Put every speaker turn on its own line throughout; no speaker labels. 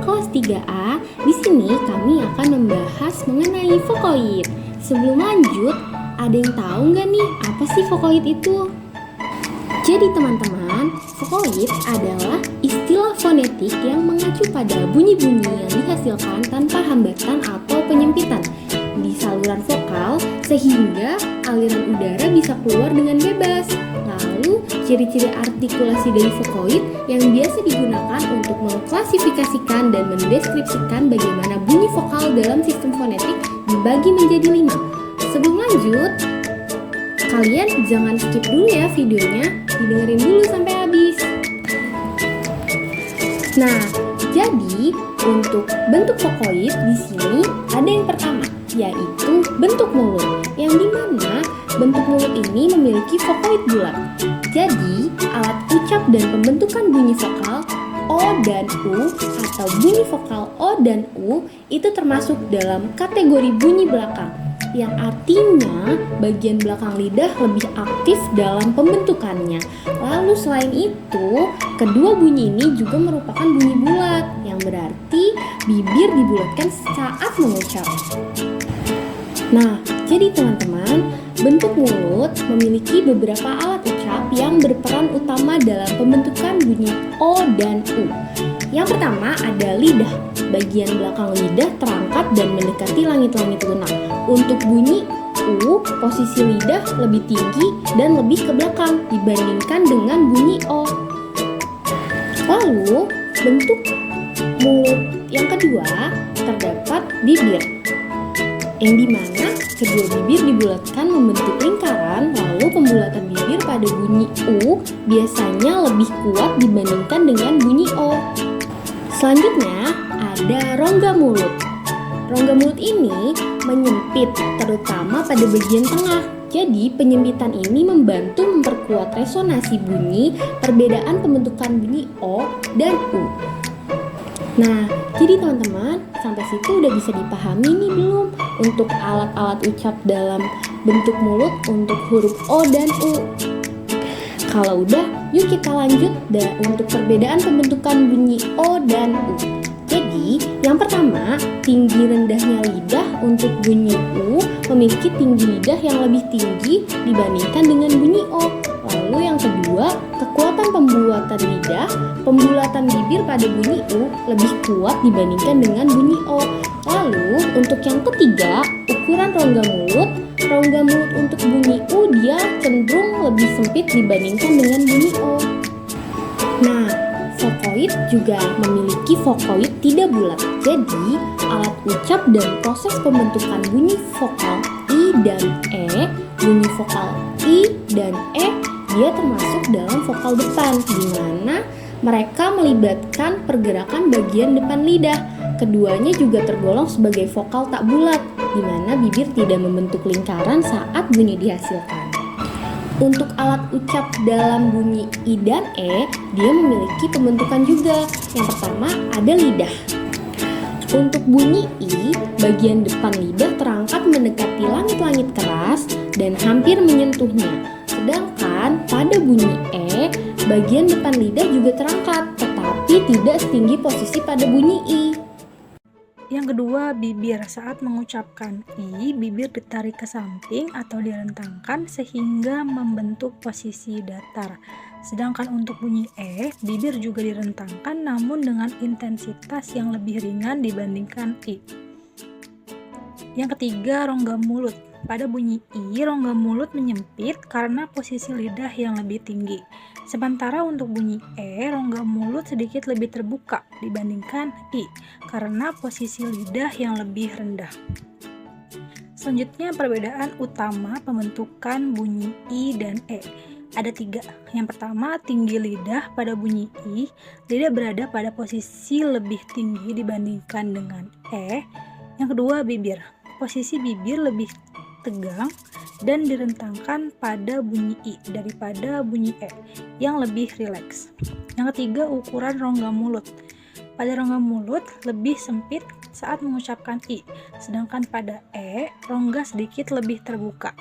kelas 3A. Di sini kami akan membahas mengenai vokoid. Sebelum lanjut, ada yang tahu nggak nih apa sih vokoid itu? Jadi teman-teman, vokoid adalah istilah fonetik yang mengacu pada bunyi-bunyi yang dihasilkan tanpa hambatan atau penyempitan di saluran vokal sehingga aliran udara bisa keluar dengan bebas. Lalu, ciri-ciri artikulasi dari vokoid yang biasa digunakan untuk mengklasifikasikan dan mendeskripsikan bagaimana bunyi vokal dalam sistem fonetik dibagi menjadi 5. Sebelum lanjut, kalian jangan skip dulu ya videonya, didengerin dulu sampai habis. Nah, jadi untuk bentuk vokoid di sini ada yang pertama, yaitu bentuk mulut, yang dimana bentuk mulut ini memiliki vokoid bulat. Jadi, alat ucap dan pembentukan bunyi vokal O dan U atau bunyi vokal O dan U itu termasuk dalam kategori bunyi belakang, yang artinya bagian belakang lidah lebih aktif dalam pembentukannya. Lalu selain itu, kedua bunyi ini juga merupakan bunyi bulat, yang berarti bibir dibulatkan saat mengucap. Nah, jadi teman-teman, bentuk mulut memiliki beberapa alat ucap yang berperan utama dalam pembentukan bunyi O dan U. Yang pertama ada lidah. Bagian belakang lidah terangkat dan mendekati langit-langit lunak. Untuk bunyi U, posisi lidah lebih tinggi dan lebih ke belakang dibandingkan dengan bunyi O. Lalu, bentuk mulut yang kedua terdapat bibir, yang dimana kedua bibir dibulatkan membentuk lingkaran. Lalu pembulatan bibir pada bunyi U biasanya lebih kuat dibandingkan dengan bunyi O. Selanjutnya ada rongga mulut. Rongga mulut ini menyempit terutama pada bagian tengah. Jadi penyempitan ini membantu memperkuat resonansi bunyi, perbedaan pembentukan bunyi O dan U. Nah, jadi teman-teman, sampai situ udah bisa dipahami nih belum untuk alat-alat ucap dalam bentuk mulut untuk huruf O dan U? Kalau udah, yuk kita lanjut untuk perbedaan pembentukan bunyi O dan U. Jadi, yang pertama, tinggi rendahnya lidah untuk bunyi U memiliki tinggi lidah yang lebih tinggi dibandingkan dengan bunyi O. Lalu yang kedua, kekuatan pembuatan lidah, pembulatan bibir pada bunyi U lebih kuat dibandingkan dengan bunyi O. Lalu untuk yang ketiga, ukuran rongga mulut. Rongga mulut untuk bunyi U dia cenderung lebih sempit dibandingkan dengan bunyi O. Nah, vokoid juga memiliki vokoid tidak bulat. Jadi, alat ucap dan proses pembentukan bunyi vokal I dan E, bunyi vokal I dan E dia termasuk dalam vokal depan, di mana mereka melibatkan pergerakan bagian depan lidah. Keduanya juga tergolong sebagai vokal tak bulat, di mana bibir tidak membentuk lingkaran saat bunyi dihasilkan. Untuk alat ucap dalam bunyi I dan E, dia memiliki pembentukan juga. Yang pertama ada lidah. Untuk bunyi I, bagian depan lidah terangkat mendekati langit-langit keras dan hampir menyentuhnya. Sedangkan pada bunyi E, bagian depan lidah juga terangkat, tetapi tidak setinggi posisi pada bunyi I.
Yang kedua, bibir. Saat mengucapkan I, bibir ditarik ke samping atau direntangkan sehingga membentuk posisi datar. Sedangkan untuk bunyi E, bibir juga direntangkan namun dengan intensitas yang lebih ringan dibandingkan I. Yang ketiga, rongga mulut. Pada bunyi I, rongga mulut menyempit karena posisi lidah yang lebih tinggi. Sementara untuk bunyi E, rongga mulut sedikit lebih terbuka dibandingkan I karena posisi lidah yang lebih rendah. Selanjutnya, perbedaan utama pembentukan bunyi I dan E. Ada 3. Yang pertama, tinggi lidah. Pada bunyi I, lidah berada pada posisi lebih tinggi dibandingkan dengan E. Yang kedua, bibir. Posisi bibir lebih tegang dan direntangkan pada bunyi I daripada bunyi E yang lebih rileks. Yang ketiga, ukuran rongga mulut. Pada rongga mulut lebih sempit saat mengucapkan I, sedangkan pada E, rongga sedikit lebih terbuka.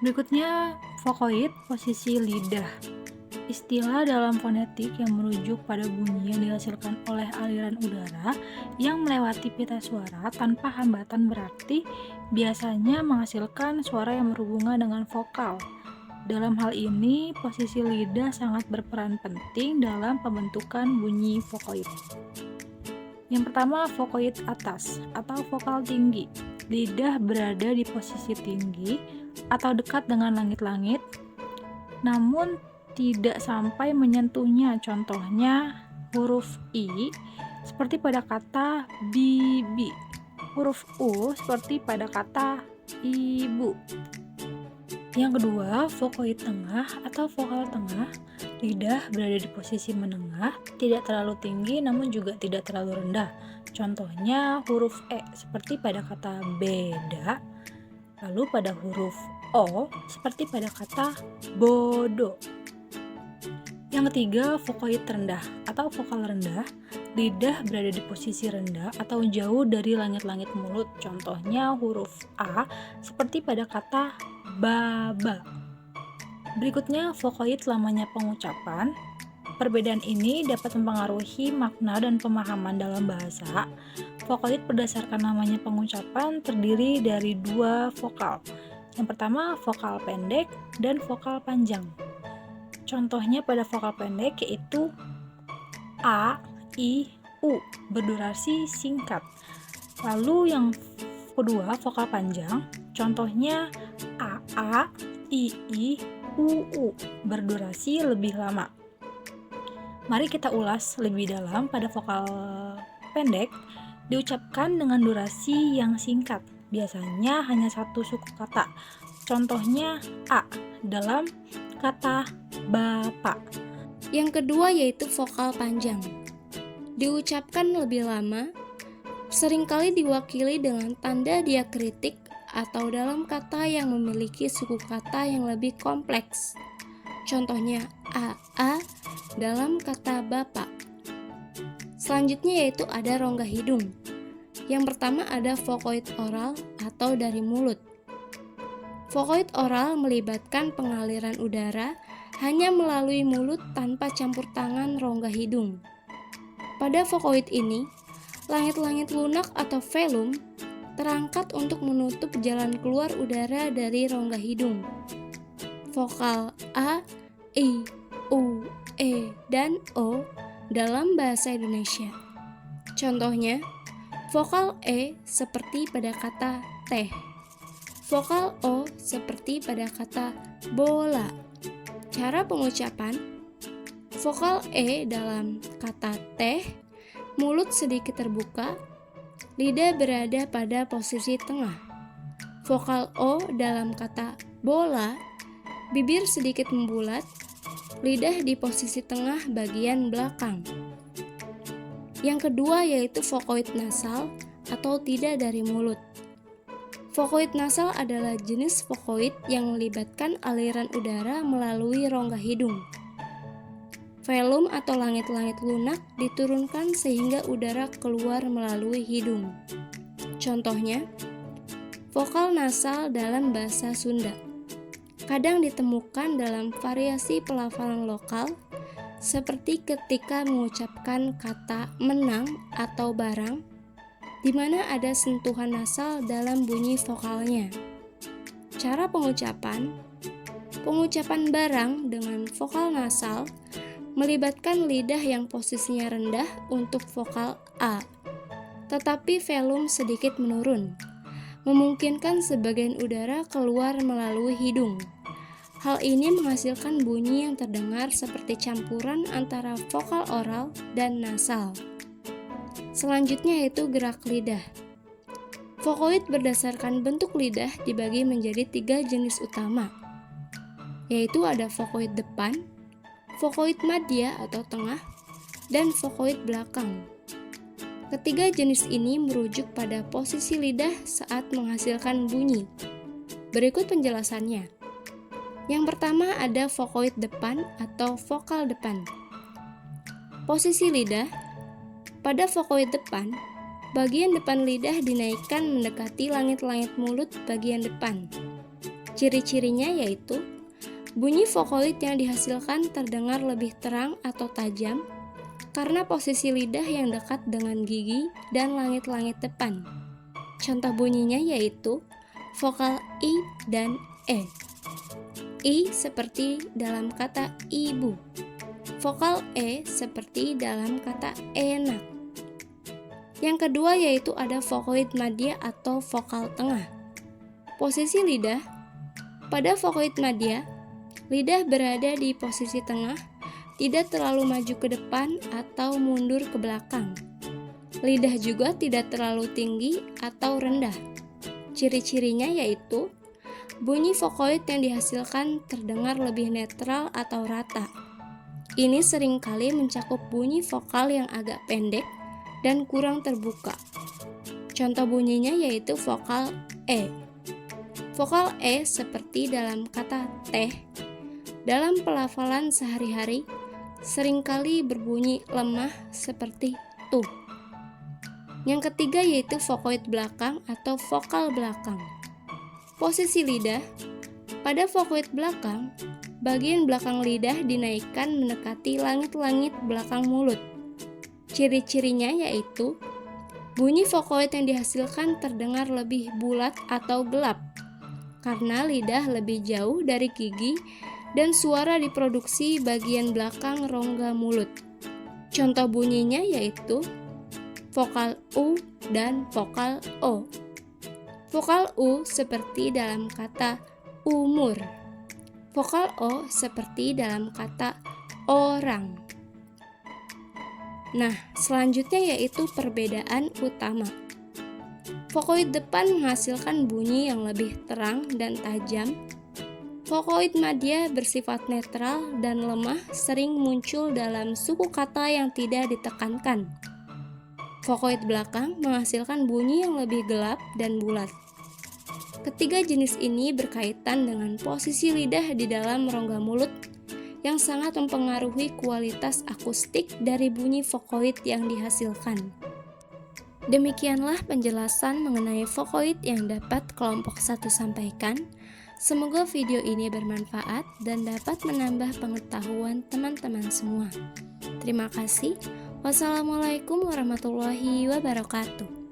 Berikutnya, vokoid, posisi lidah. Istilah dalam fonetik yang merujuk pada bunyi yang dihasilkan oleh aliran udara yang melewati pita suara tanpa hambatan berarti biasanya menghasilkan suara yang berhubungan dengan vokal. Dalam hal ini, posisi lidah sangat berperan penting dalam pembentukan bunyi vokoid. Yang pertama, vokoid atas atau vokal tinggi. Lidah berada di posisi tinggi atau dekat dengan langit-langit, namun tidak sampai menyentuhnya. Contohnya huruf I seperti pada kata bibi, huruf U seperti pada kata ibu. Yang kedua, vokoid tengah atau vokal tengah. Lidah berada di posisi menengah, tidak terlalu tinggi namun juga tidak terlalu rendah. Contohnya huruf E seperti pada kata beda, lalu pada huruf O seperti pada kata bodoh. Yang ketiga, vokoid rendah atau vokal rendah. Lidah berada di posisi rendah atau jauh dari langit-langit mulut. Contohnya huruf A seperti pada kata baba. Berikutnya, vokoid lamanya pengucapan. Perbedaan ini dapat mempengaruhi makna dan pemahaman dalam bahasa. Vokoid berdasarkan lamanya pengucapan terdiri dari dua vokal. Yang pertama, vokal pendek dan vokal panjang. Contohnya pada vokal pendek yaitu A, I, U berdurasi singkat. Lalu yang kedua vokal panjang, contohnya A, I, U berdurasi lebih lama. Mari kita ulas lebih dalam. Pada vokal pendek diucapkan dengan durasi yang singkat, biasanya hanya satu suku kata. Contohnya A dalam kata bapak.
Yang kedua yaitu vokal panjang. Diucapkan lebih lama, seringkali diwakili dengan tanda diakritik atau dalam kata yang memiliki suku kata yang lebih kompleks. Contohnya A dalam kata bapak. Selanjutnya yaitu ada rongga hidung. Yang pertama ada vokoid oral atau dari mulut. Vokoid oral melibatkan pengaliran udara hanya melalui mulut tanpa campur tangan rongga hidung. Pada vokoid ini, langit-langit lunak atau velum terangkat untuk menutup jalan keluar udara dari rongga hidung. Vokal A, I, U, E, dan O dalam bahasa Indonesia. Contohnya, vokal E seperti pada kata teh. Vokal O seperti pada kata bola. Cara pengucapan, vokal E dalam kata teh, mulut sedikit terbuka, lidah berada pada posisi tengah. Vokal O dalam kata bola, bibir sedikit membulat, lidah di posisi tengah bagian belakang. Yang kedua yaitu vokoid nasal atau tidak dari mulut. Vokoid nasal adalah jenis vokoid yang melibatkan aliran udara melalui rongga hidung. Velum atau langit-langit lunak diturunkan sehingga udara keluar melalui hidung. Contohnya, vokal nasal dalam bahasa Sunda. Kadang ditemukan dalam variasi pelafalan lokal, seperti ketika mengucapkan kata menang atau barang, di mana ada sentuhan nasal dalam bunyi vokalnya. Cara pengucapan barang dengan vokal nasal melibatkan lidah yang posisinya rendah untuk vokal A, tetapi velum sedikit menurun, memungkinkan sebagian udara keluar melalui hidung. Hal ini menghasilkan bunyi yang terdengar seperti campuran antara vokal oral dan nasal. Selanjutnya yaitu gerak lidah. Vokoid berdasarkan bentuk lidah dibagi menjadi 3 jenis utama, yaitu ada vokoid depan, vokoid madya atau tengah, dan vokoid belakang. Ketiga jenis ini merujuk pada posisi lidah saat menghasilkan bunyi. Berikut penjelasannya. Yang pertama ada vokoid depan atau vokal depan. Posisi lidah. Pada vokoid depan, bagian depan lidah dinaikkan mendekati langit-langit mulut bagian depan. Ciri-cirinya yaitu Bunyi vokoid yang dihasilkan terdengar lebih terang atau tajam karena posisi lidah yang dekat dengan gigi dan langit-langit depan. Contoh bunyinya yaitu vokal I dan E. I seperti dalam kata ibu. Vokal E seperti dalam kata enak. Yang kedua yaitu ada vokoid madya atau vokal tengah. Posisi lidah. Pada vokoid madya, lidah berada di posisi tengah, tidak terlalu maju ke depan atau mundur ke belakang. Lidah juga tidak terlalu tinggi atau rendah. Ciri-cirinya yaitu bunyi vokoid yang dihasilkan terdengar lebih netral atau rata. Ini seringkali mencakup bunyi vokal yang agak pendek dan kurang terbuka. Contoh bunyinya yaitu vokal E. Vokal E seperti dalam kata teh. Dalam pelafalan sehari-hari, seringkali berbunyi lemah seperti tuh. Yang ketiga yaitu vokoid belakang atau vokal belakang. Posisi lidah. Pada vokoid belakang, bagian belakang lidah dinaikkan mendekati langit-langit belakang mulut. Ciri-cirinya yaitu bunyi vokoid yang dihasilkan terdengar lebih bulat atau gelap karena lidah lebih jauh dari gigi dan suara diproduksi bagian belakang rongga mulut. Contoh bunyinya yaitu vokal U dan vokal O. Vokal U seperti dalam kata umur. Vokal O seperti dalam kata orang. Nah, selanjutnya yaitu perbedaan utama. Vokoid depan menghasilkan bunyi yang lebih terang dan tajam. Vokoid madya bersifat netral dan lemah, sering muncul dalam suku kata yang tidak ditekankan. Vokoid belakang menghasilkan bunyi yang lebih gelap dan bulat. Ketiga jenis ini berkaitan dengan posisi lidah di dalam rongga mulut yang sangat mempengaruhi kualitas akustik dari bunyi vokoid yang dihasilkan. Demikianlah penjelasan mengenai vokoid yang dapat kelompok 1 sampaikan. Semoga video ini bermanfaat dan dapat menambah pengetahuan teman-teman semua. Terima kasih. Wassalamualaikum warahmatullahi wabarakatuh.